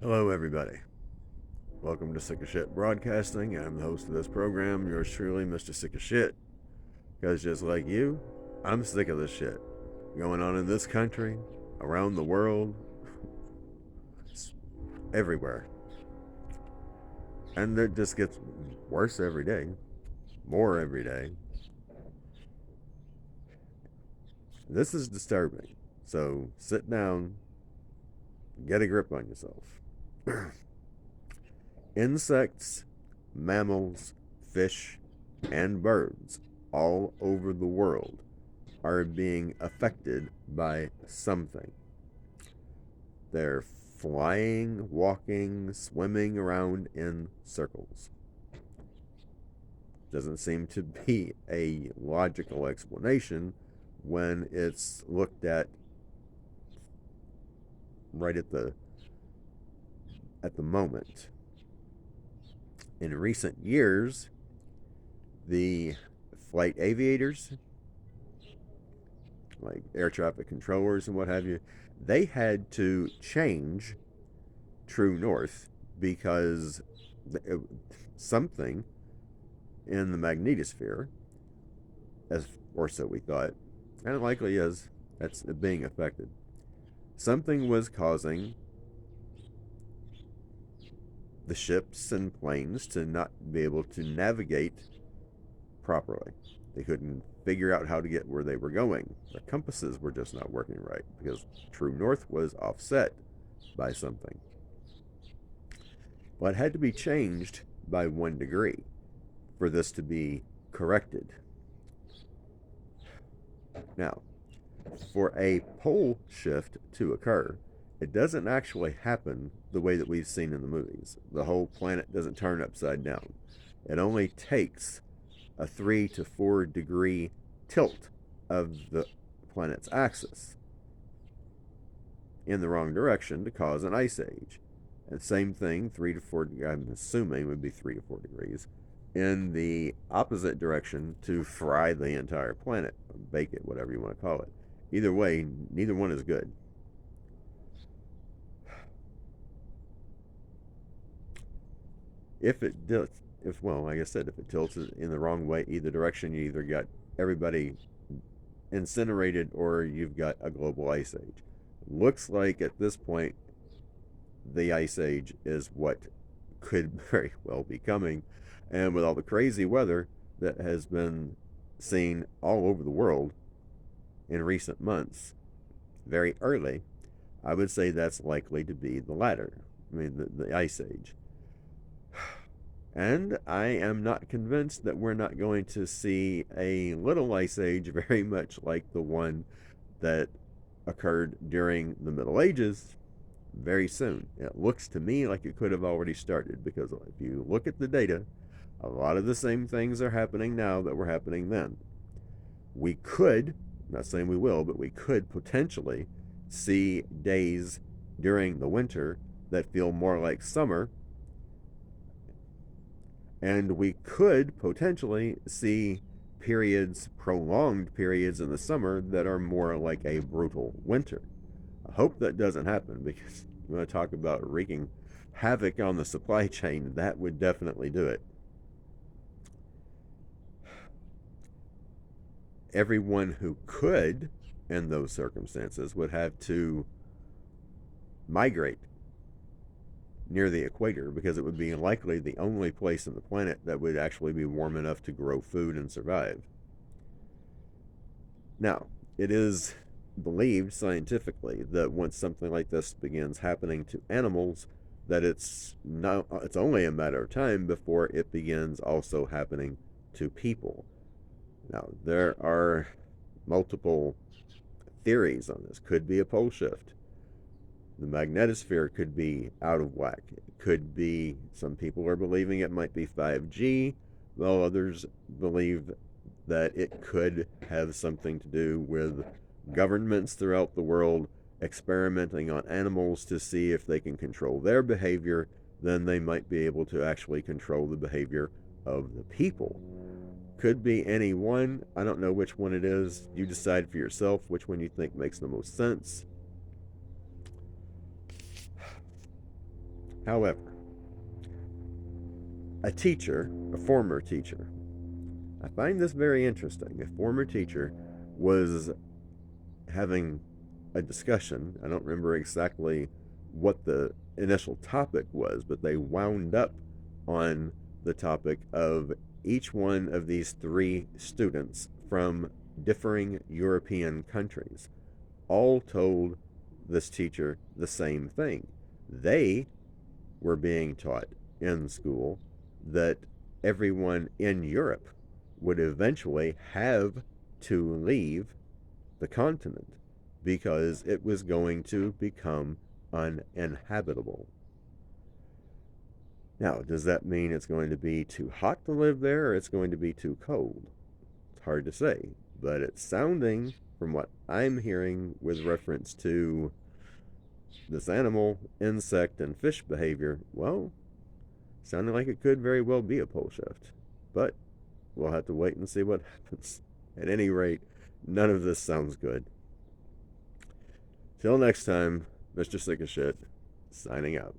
Hello, everybody. Welcome to Sick of Shit Broadcasting. I'm the host of this program, yours truly, Mr. Sick of Shit. Because just like you, I'm sick of this shit going on in this country, around the world, everywhere. And it just gets worse every day, more every day. This is disturbing. So sit down, get a grip on yourself. Insects, mammals, fish, and birds all over the world are being affected by something. They're flying, walking, swimming around in circles. Doesn't seem to be a logical explanation when it's looked at right at the moment. In recent years, the flight aviators, like air traffic controllers and what have you, they had to change True North because something in the magnetosphere, or so we thought, and it likely is, that's being affected. Something was causing the ships and planes to not be able to navigate properly. They couldn't figure out how to get where they were going. The compasses were just not working right because True North was offset by something. Well, it had to be changed by 1 degree for this to be corrected. Now, for a pole shift to occur, it doesn't actually happen the way that we've seen in the movies. The whole planet doesn't turn upside down. It only takes a 3 to 4 degree tilt of the planet's axis in the wrong direction to cause an ice age. And same thing, 3 to 4, I'm assuming would be 3 to 4 degrees, in the opposite direction to fry the entire planet, or bake it, whatever you want to call it. Either way, neither one is good. If it does, well, like I said, if it tilts in the wrong way, either direction, you either got everybody incinerated or you've got a global ice age. Looks like at this point, the ice age is what could very well be coming. And with all the crazy weather that has been seen all over the world in recent months, very early, I would say that's likely to be the latter. I mean, the ice age. And I am not convinced that we're not going to see a little ice age very much like the one that occurred during the Middle Ages very soon. It looks to me like it could have already started because if you look at the data, a lot of the same things are happening now that were happening then. We could, I'm not saying we will, but we could potentially see days during the winter that feel more like summer, and we could potentially see prolonged periods in the summer that are more like a brutal winter. I hope that doesn't happen because you want to talk about wreaking havoc on the supply chain, that would definitely do it. Everyone who could, in those circumstances, would have to migrate near the equator because it would be likely the only place on the planet that would actually be warm enough to grow food and survive. Now, it is believed scientifically that once something like this begins happening to animals, that it's only a matter of time before it begins also happening to people. Now, there are multiple theories on this. Could be a pole shift. The magnetosphere could be out of whack. It could be, some people are believing it might be 5G, while others believe that it could have something to do with governments throughout the world experimenting on animals to see if they can control their behavior. Then they might be able to actually control the behavior of the people. Could be any one. I don't know which one it is. You decide for yourself which one you think makes the most sense. However, a teacher, a former teacher, I find this very interesting. A former teacher was having a discussion. I don't remember exactly what the initial topic was, but they wound up on the topic of each one of these three students from differing European countries all told this teacher the same thing. They were being taught in school that everyone in Europe would eventually have to leave the continent because it was going to become uninhabitable. Now, does that mean it's going to be too hot to live there or it's going to be too cold? It's hard to say, but it's sounding, from what I'm hearing with reference to this animal, insect, and fish behavior, well, sounding like it could very well be a pole shift. But we'll have to wait and see what happens. At any rate, none of this sounds good. Till next time, Mr. Sick of Shit, signing out.